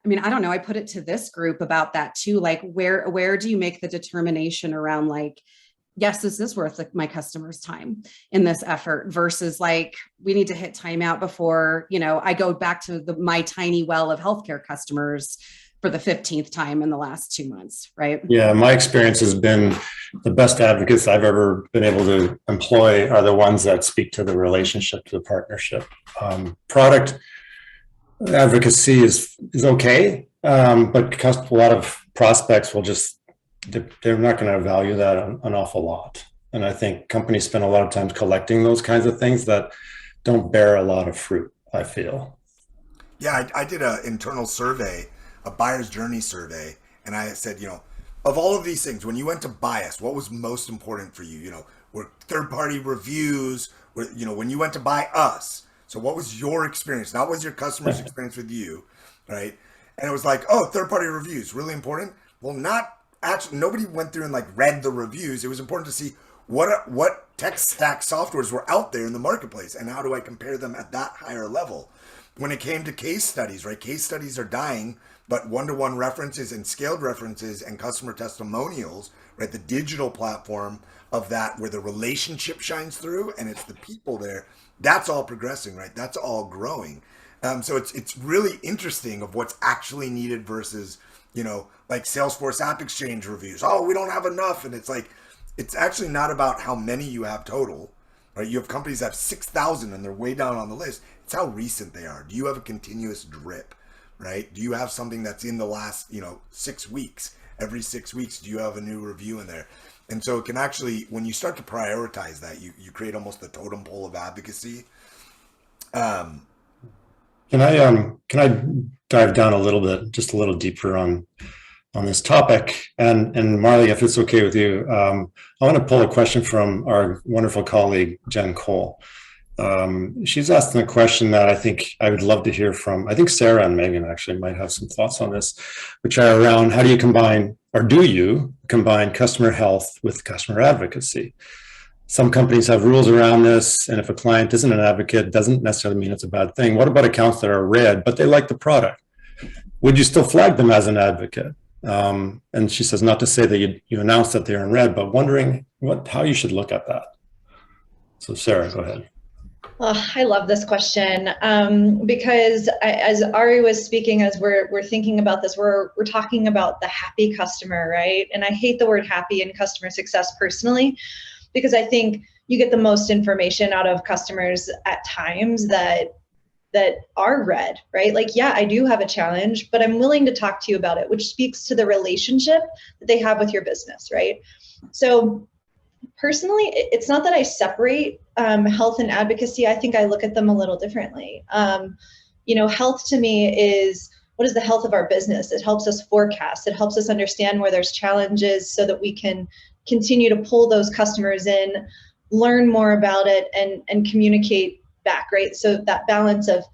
I don't know. I put it to this group about that too. Like, where do you make the determination around like, yes, this is worth like my customer's time in this effort versus like, we need to hit timeout before, I go back to my tiny well of healthcare customers for the 15th time in the last 2 months, right? Yeah, my experience has been the best advocates I've ever been able to employ are the ones that speak to the relationship, to the partnership. Product advocacy is okay, but a lot of prospects will they're not going to value that an awful lot. And I think companies spend a lot of time collecting those kinds of things that don't bear a lot of fruit, I feel. Yeah, I did an internal survey, a buyer's journey survey, and I said, of all of these things, when you went to buy us, what was most important for you? Were third-party reviews, when you went to buy us. So what was your experience? Not what was your customer's experience with you, right? And it was like, oh, third-party reviews, really important. Well, not actually, nobody went through and like read the reviews. It was important to see what tech stack softwares were out there in the marketplace and how do I compare them at that higher level. When it came to case studies, right? Case studies are dying, but one-to-one references and scaled references and customer testimonials, right? The digital platform of that where the relationship shines through and it's the people there, that's all progressing, right? That's all growing. So it's really interesting of what's actually needed versus, like Salesforce App Exchange reviews. Oh, we don't have enough. And it's like, it's actually not about how many you have total, right? You have companies that have 6,000 and they're way down on the list. It's how recent they are. Do you have a continuous drip, right? Do you have something that's in the last, 6 weeks? Every 6 weeks, do you have a new review in there? And so it can actually, when you start to prioritize that, you create almost the totem pole of advocacy. Can I dive down a little bit, just a little deeper on this topic? And Marley, if it's okay with you, I want to pull a question from our wonderful colleague, Jen Cole. She's asking a question that I think I would love to hear from. I think Sara and Megan actually might have some thoughts on this, which are around how do you combine, or do you combine customer health with customer advocacy? Some companies have rules around this, and if a client isn't an advocate, doesn't necessarily mean it's a bad thing. What about accounts that are red, but they like the product? Would you still flag them as an advocate? And she says, not to say that you announce that they're in red, but wondering how you should look at that. So Sara, go ahead. Oh, I love this question because as Ari was speaking, as we're thinking about this, we're talking about the happy customer, right? And I hate the word happy in customer success personally, because I think you get the most information out of customers at times that are red, right? Like, yeah, I do have a challenge, but I'm willing to talk to you about it, which speaks to the relationship that they have with your business, right? So personally, it's not that I separate health and advocacy. I think I look at them a little differently. Health to me is, what is the health of our business? It helps us forecast. It helps us understand where there's challenges so that we can continue to pull those customers in, learn more about it, and communicate back, right? So that balance of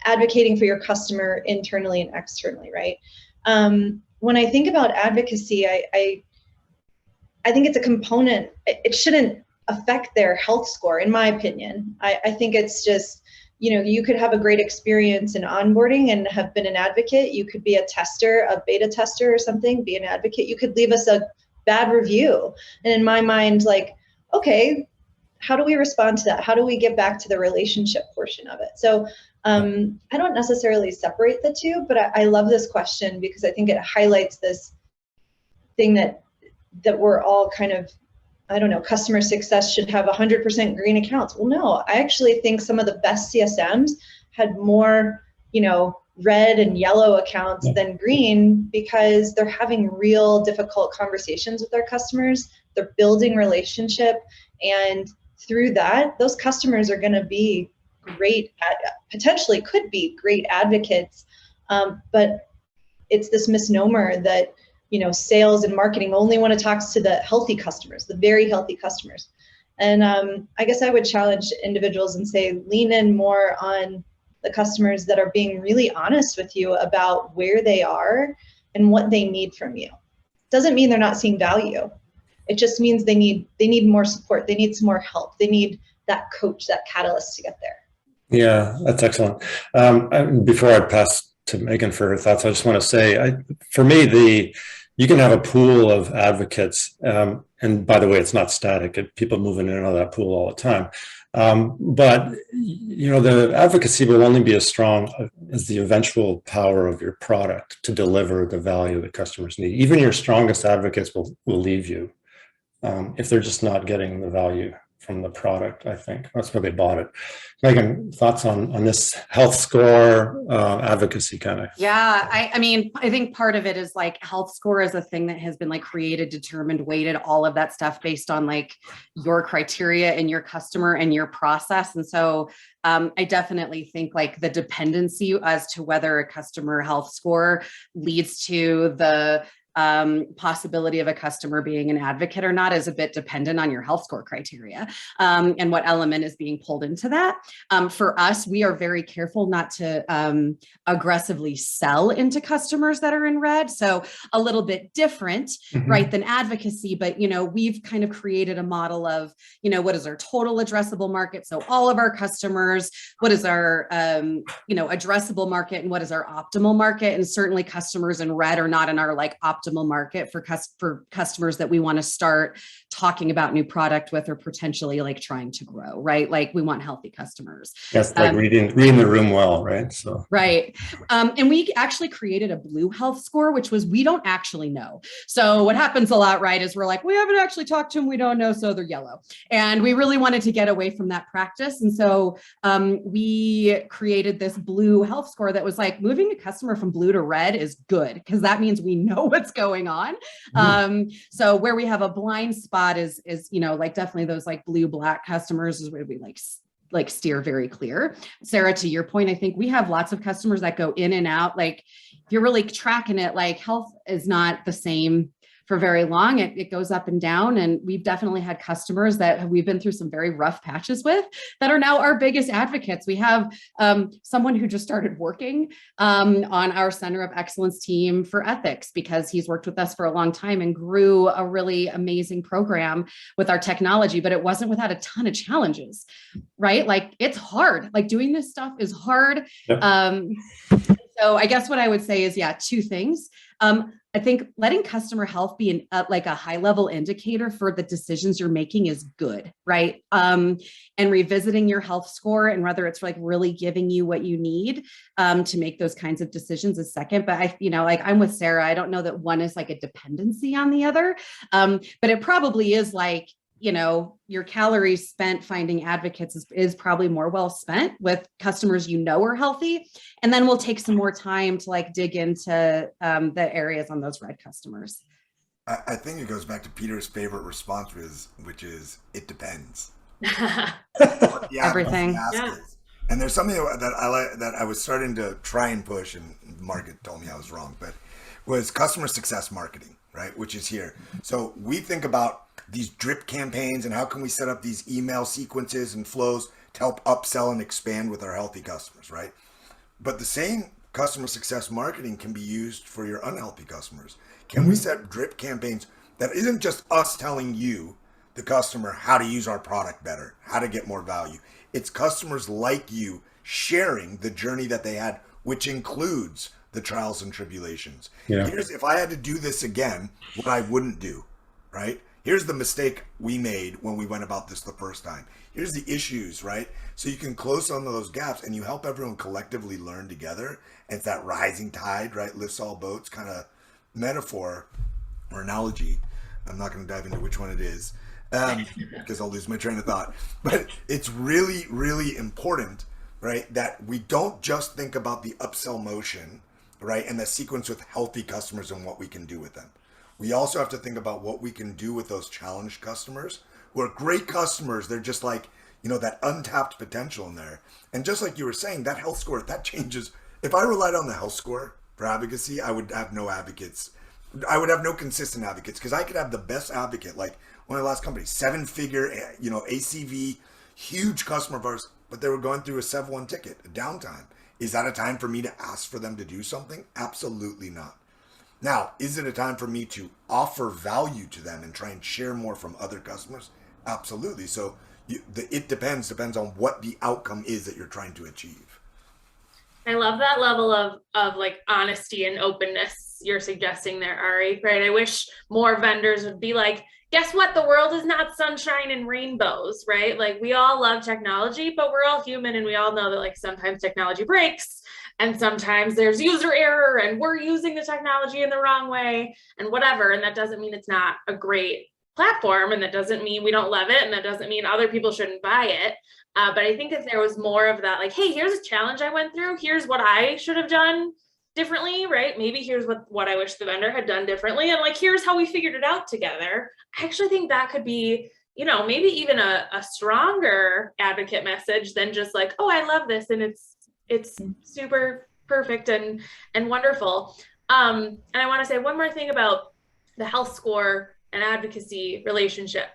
advocating for your customer internally and externally, right? When I think about advocacy, I think it's a component. It shouldn't affect their health score, in my opinion. I think it's just, you could have a great experience in onboarding and have been an advocate. You could be a tester, a beta tester or something, be an advocate. You could leave us a bad review. And in my mind, like, okay, how do we respond to that? How do we get back to the relationship portion of it? So I don't necessarily separate the two, but I love this question because I think it highlights this thing that we're all kind of, I don't know, customer success should have 100% green accounts. Well, no, I actually think some of the best CSMs had more, red and yellow accounts than green because they're having real difficult conversations with their customers. They're building relationship, and through that, those customers are going to be great, potentially could be great advocates. But it's this misnomer that sales and marketing only want to talk to the healthy customers, the very healthy customers. And I guess I would challenge individuals and say, lean in more on the customers that are being really honest with you about where they are and what they need from you. Doesn't mean they're not seeing value. It just means they need more support. They need some more help. They need that coach, that catalyst to get there. Yeah, that's excellent. Before I pass to Megan for her thoughts, I just want to say, for me, you can have a pool of advocates, and by the way, it's not static. People moving in and out of that pool all the time. But the advocacy will only be as strong as the eventual power of your product to deliver the value that customers need. Even your strongest advocates will leave you if they're just not getting the value from the product. I think that's where they bought it. Megan, thoughts on this health score advocacy kind of? Yeah, I think part of it is like health score is a thing that has been like created, determined, weighted, all of that stuff based on like your criteria and your customer and your process. And so I definitely think like the dependency as to whether a customer health score leads to the possibility of a customer being an advocate or not is a bit dependent on your health score criteria, and what element is being pulled into that. For us, we are very careful not to aggressively sell into customers that are in red. So a little bit different, right, than advocacy. But, we've kind of created a model of, what is our total addressable market? So all of our customers, what is our, addressable market, and what is our optimal market? And certainly customers in red are not in our like optimal market for customers that we want to start talking about new product with, or potentially like trying to grow, right? Like we want healthy customers. Yes, like reading the room well, right? So right. And we actually created a blue health score, which was, we don't actually know. So what happens a lot, right, is we're like, we haven't actually talked to them, we don't know, so they're yellow. And we really wanted to get away from that practice. And so we created this blue health score that was like, moving a customer from blue to red is good, because that means we know what's going on. So where we have a blind spot is like definitely those like blue black customers is where we like steer very clear. Sara, to your point, I think we have lots of customers that go in and out. Like if you're really tracking it, like health is not the same for very long. It goes up and down. And we've definitely had customers that we've been through some very rough patches with that are now our biggest advocates. We have someone who just started working on our Center of Excellence team for ethics, because he's worked with us for a long time and grew a really amazing program with our technology, but it wasn't without a ton of challenges, right? Like it's hard, like doing this stuff is hard. Yep. So I guess what I would say is, two things. I think letting customer health be like a high level indicator for the decisions you're making is good, right? And revisiting your health score and whether it's like really giving you what you need to make those kinds of decisions is second. But like I'm with Sara, I don't know that one is like a dependency on the other, but it probably is like, your calories spent finding advocates is probably more well spent with customers are healthy. And then we'll take some more time to like dig into the areas on those red customers. I think it goes back to Peter's favorite response, which is, it depends. Everything. And there's something that I like that I was starting to try and push, and the market told me I was wrong, but was customer success marketing, right? Which is here. So we think about these drip campaigns and how can we set up these email sequences and flows to help upsell and expand with our healthy customers, right? But the same customer success marketing can be used for your unhealthy customers. Can we set drip campaigns that isn't just us telling you, the customer, how to use our product better, how to get more value? It's customers like you sharing the journey that they had, which includes the trials and tribulations. Here's, if I had to do this again, what I wouldn't do, right? Here's the mistake we made when we went about this the first time. Here's the issues, right? So you can close some of those gaps and you help everyone collectively learn together. And it's that rising tide, right? Lifts all boats kind of metaphor or analogy. I'm not going to dive into which one it is because I'll lose my train of thought. But it's really, really important, right, that we don't just think about the upsell motion, right, and the sequence with healthy customers and what we can do with them. We also have to think about what we can do with those challenged customers who are great customers. They're just like, that untapped potential in there. And just like you were saying, that health score, that changes. If I relied on the health score for advocacy, I would have no advocates. I would have no consistent advocates, because I could have the best advocate, like one of the last companies, 7-figure, ACV, huge customer of ours, but they were going through a 7-1 ticket, a downtime. Is that a time for me to ask for them to do something? Absolutely not. Now, is it a time for me to offer value to them and try and share more from other customers? Absolutely. So it depends on what the outcome is that you're trying to achieve. I love that level of like honesty and openness you're suggesting there, Ari, right? I wish more vendors would be like, guess what? The world is not sunshine and rainbows, right? Like we all love technology, but we're all human, and we all know that like sometimes technology breaks. And sometimes there's user error and we're using the technology in the wrong way and whatever. And that doesn't mean it's not a great platform. And that doesn't mean we don't love it. And that doesn't mean other people shouldn't buy it. But I think if there was more of that, like, hey, here's a challenge I went through. Here's what I should have done differently, right? Maybe here's what I wish the vendor had done differently. And like, here's how we figured it out together. I actually think that could be, maybe even a stronger advocate message than just like, oh, I love this. And it's super perfect and wonderful. And I want to say one more thing about the health score and advocacy relationship.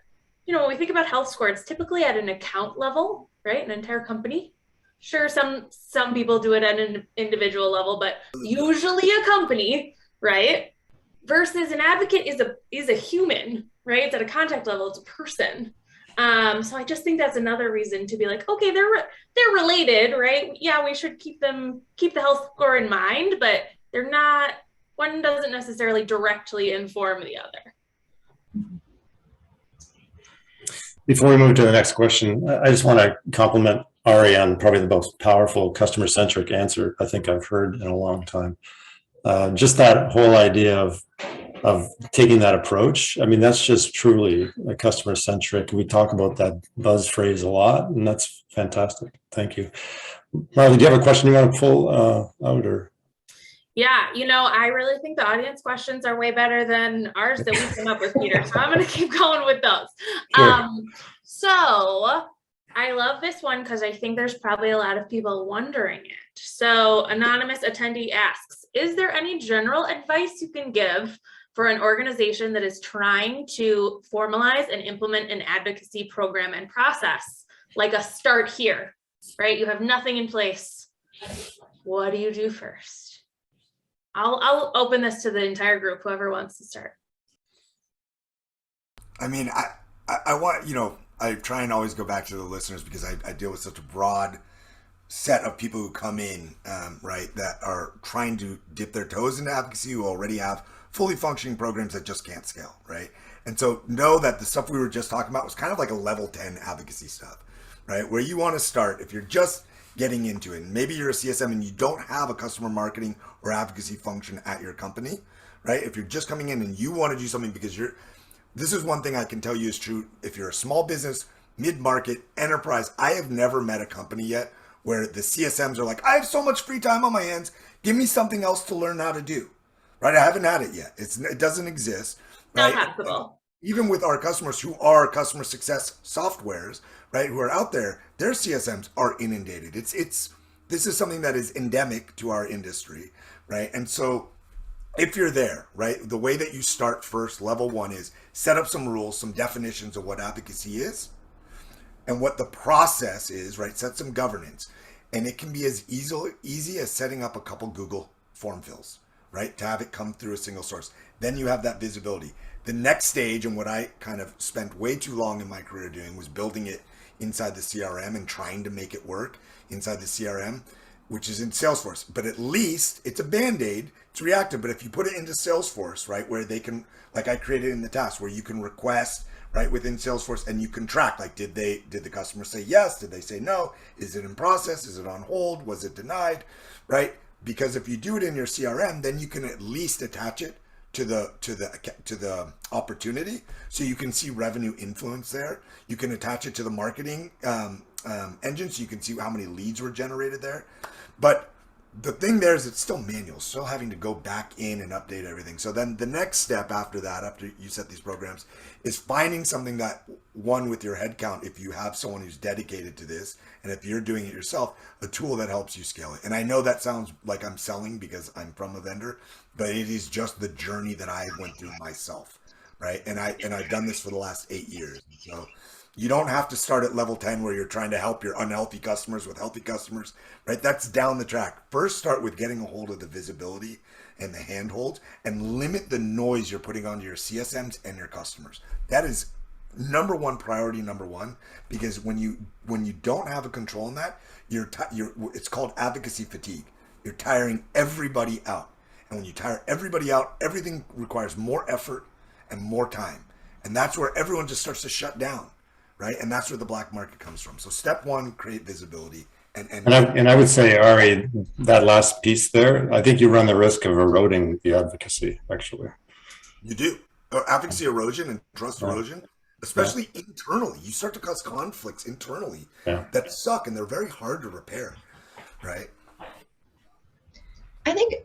You know, when we think about health score, it's typically at an account level, right? An entire company. Sure, some people do it at an individual level, but usually a company, right? Versus an advocate is a human, right? It's at a contact level, it's a person. So I just think that's another reason to be like, okay, they're related, right? Yeah, we should keep the health score in mind, but they're not. One doesn't necessarily directly inform the other. Before we move to the next question, I just want to compliment Ari on probably the most powerful customer-centric answer I think I've heard in a long time. Just that whole idea of taking that approach. I mean, that's just truly a customer-centric. We talk about that buzz phrase a lot, and that's fantastic. Thank you. Marley, do you have a question you want to pull out, or? Yeah, you know, I really think the audience questions are way better than ours that we came up with, Peter. So I'm going to keep going with those. Sure. So I love this one because I think there's probably a lot of people wondering it. So anonymous attendee asks, is there any general advice you can give for an organization that is trying to formalize and implement an advocacy program and process, like a start here, right? You have nothing in place. What do you do first? I'll open this to the entire group, whoever wants to start. I mean, I want, you know, I try and always go back to the listeners because I deal with such a broad set of people who come in, right, that are trying to dip their toes into advocacy, who already have fully functioning programs that just can't scale, right? And so know that the stuff we were just talking about was kind of like a level 10 advocacy stuff, right? Where you want to start if you're just getting into it. And maybe you're a CSM and you don't have a customer marketing or advocacy function at your company, right? If you're just coming in and you want to do something because this is one thing I can tell you is true. If you're a small business, mid-market, enterprise, I have never met a company yet where the CSMs are like, I have so much free time on my hands. Give me something else to learn how to do, right? I haven't had it yet. It doesn't exist, right? Not possible. Even with our customers who are customer success softwares, right, who are out there, their CSMs are inundated. This is something that is endemic to our industry, right? And so if you're there, right, the way that you start first, level 1 is set up some rules, some definitions of what advocacy is and what the process is, right? Set some governance. And it can be as easy as setting up a couple Google form fills, right? To have it come through a single source. Then you have that visibility. The next stage, and what I kind of spent way too long in my career doing, was building it inside the CRM and trying to make it work inside the CRM, which is in Salesforce. But at least it's a Band-Aid, it's reactive. But if you put it into Salesforce, right, where they can, like I created in the task, where you can request, right, within Salesforce, and you can track, like, did the customer say yes? Did they say no? Is it in process? Is it on hold? Was it denied? Right? Because if you do it in your CRM, then you can at least attach it to the opportunity, so you can see revenue influence there. You can attach it to the marketing engine, so you can see how many leads were generated there. But the thing there is it's still manual, still having to go back in and update everything. So then the next step after that, after you set these programs, is finding something that, one, with your headcount, if you have someone who's dedicated to this, and if you're doing it yourself, a tool that helps you scale it. And I know that sounds like I'm selling because I'm from a vendor, but it is just the journey that I went through myself, right? And I've done this for the last 8 years. So you don't have to start at level 10 where you're trying to help your unhealthy customers with healthy customers, right? That's down the track. First, start with getting a hold of the visibility and the handholds, and limit the noise you're putting onto your CSMs and your customers. That is priority number one, because when you don't have a control on that, it's called advocacy fatigue. You're tiring everybody out. And when you tire everybody out, everything requires more effort and more time. And that's where everyone just starts to shut down, right? And that's where the black market comes from. So step one, create visibility. And I would say, Ari, that last piece there, I think you run the risk of eroding the advocacy, actually. You do. Advocacy erosion and trust erosion, especially internally. You start to cause conflicts internally that suck, and they're very hard to repair, right? I think,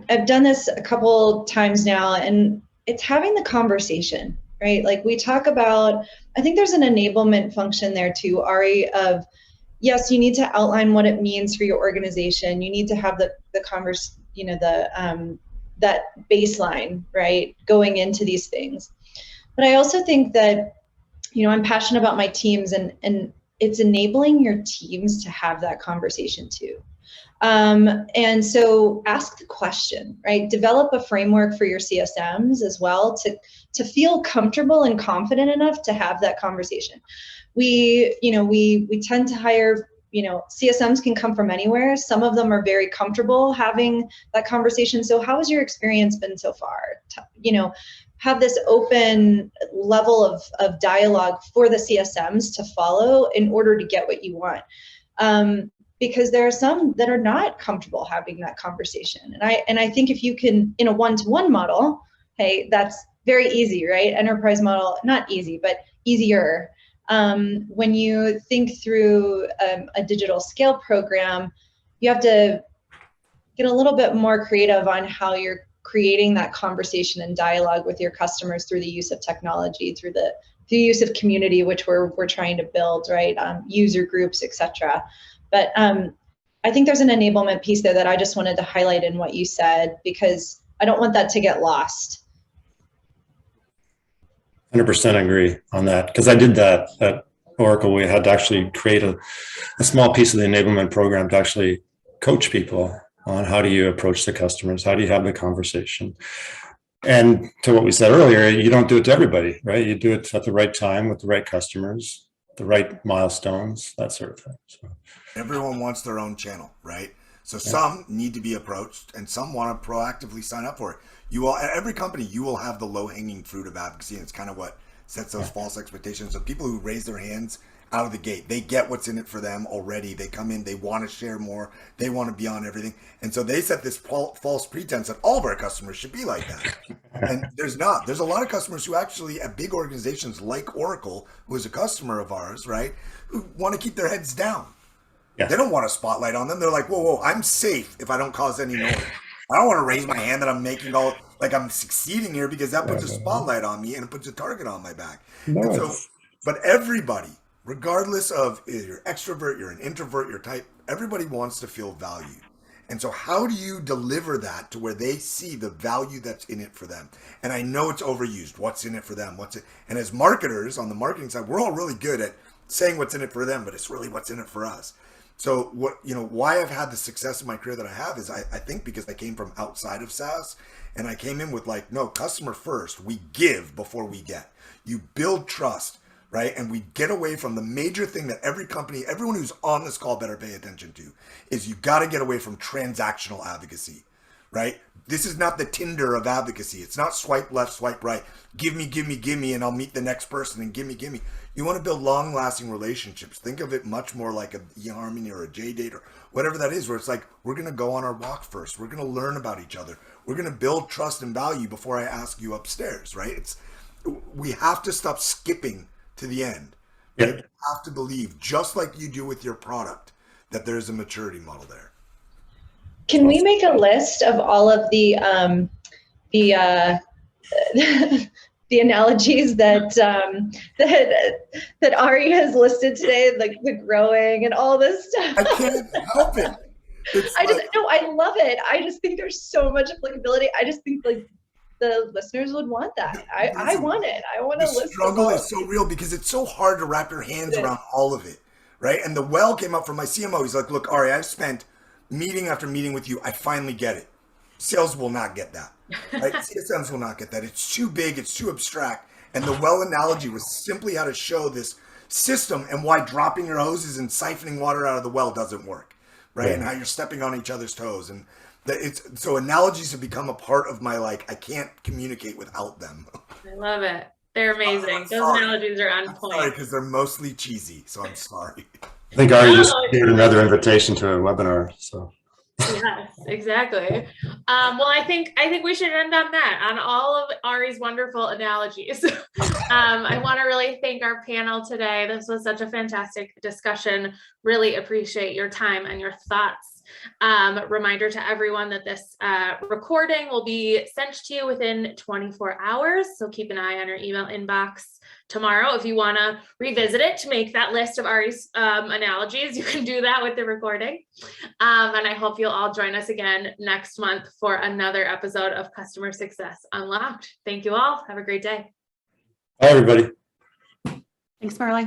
I've done this a couple times now, and it's having the conversation, right? Like we talk about, I think there's an enablement function there too, Ari, of yes, you need to outline what it means for your organization. You need to have the that baseline, right, going into these things. But I also think that, I'm passionate about my teams, and it's enabling your teams to have that conversation too. And so ask the question, right? Develop a framework for your CSMs as well to feel comfortable and confident enough to have that conversation. We tend to hire, CSMs can come from anywhere. Some of them are very comfortable having that conversation. So how has your experience been so far? Have this open level of dialogue for the CSMs to follow in order to get what you want. Because there are some that are not comfortable having that conversation. And I think if you can, in a one-to-one model, hey, that's very easy, right? Enterprise model, not easy, but easier. When you think through a digital scale program, you have to get a little bit more creative on how you're creating that conversation and dialogue with your customers through the use of technology, through the use of community, which we're trying to build, right? User groups, etc. But I think there's an enablement piece there that I just wanted to highlight in what you said, because I don't want that to get lost. 100% agree on that, because I did that at Oracle. We had to actually create a small piece of the enablement program to actually coach people on how do you approach the customers, how do you have the conversation. And to what we said earlier, you don't do it to everybody, right? You do it at the right time with the right customers, the right milestones, that sort of thing. So everyone wants their own channel, right? So some need to be approached and some want to proactively sign up for it. At every company, you will have the low-hanging fruit of advocacy, and it's kind of what sets those false expectations. So people who raise their hands out of the gate, they get what's in it for them already. They come in, they want to share more, they want to be on everything. And so they set this false pretense that all of our customers should be like that. And there's not. There's a lot of customers who actually, at big organizations like Oracle, who is a customer of ours, right, who want to keep their heads down. Yeah. They don't want a spotlight on them. They're like, whoa, I'm safe if I don't cause any noise. I don't want to raise my hand that I'm making I'm succeeding here, because that puts a spotlight on me and it puts a target on my back. Nice. And so, but everybody, regardless of if you're extrovert, you're an introvert, your type, everybody wants to feel valued. And so how do you deliver that to where they see the value that's in it for them? And I know it's overused. What's in it for them? And as marketers on the marketing side, we're all really good at saying what's in it for them, but it's really what's in it for us. So why I've had the success in my career that I have is I think because I came from outside of SaaS, and I came in with no, customer first. We give before we get. You build trust, right? And we get away from the major thing that everyone who's on this call better pay attention to, is you got to get away from transactional advocacy, right? This is not the Tinder of advocacy. It's not swipe left, swipe right. Give me, and I'll meet the next person and give me. You want to build long-lasting relationships. Think of it much more like a eHarmony or a JDate or whatever that is, where it's we're going to go on our walk first. We're going to learn about each other. We're going to build trust and value before I ask you upstairs, right? We have to stop skipping to the end. Right? You have to believe, just like you do with your product, that there's a maturity model there. Can we make a list of all of the the analogies that Ari has listed today, like the growing and all this stuff? I can't help it. I love it. I just think there's so much applicability. I just think the listeners would want that. I want it. I want to listen. The struggle is so real because it's so hard to wrap your hands around all of it, right? And the well came up from my CMO. He's like, look, Ari, I've spent meeting after meeting with you. I finally get it. Sales will not get that. Right? CSMs will not get that. It's too big. It's too abstract. And the well analogy was simply how to show this system and why dropping your hoses and siphoning water out of the well doesn't work, right? And how you're stepping on each other's toes. And so analogies have become a part of my, I can't communicate without them. I love it. They're amazing. Those analogies are on point. Sorry, because they're mostly cheesy, so I'm sorry. I think Ari just gave another invitation to a webinar, so. Yes, exactly. Well, I think we should end on that, on all of Ari's wonderful analogies. I want to really thank our panel today. This was such a fantastic discussion. Really appreciate your time and your thoughts. Reminder to everyone that this recording will be sent to you within 24 hours. So keep an eye on your email inbox tomorrow. If you want to revisit it to make that list of Ari's analogies, you can do that with the recording. And I hope you'll all join us again next month for another episode of Customer Success Unlocked. Thank you all. Have a great day. Bye, everybody. Thanks, Marley.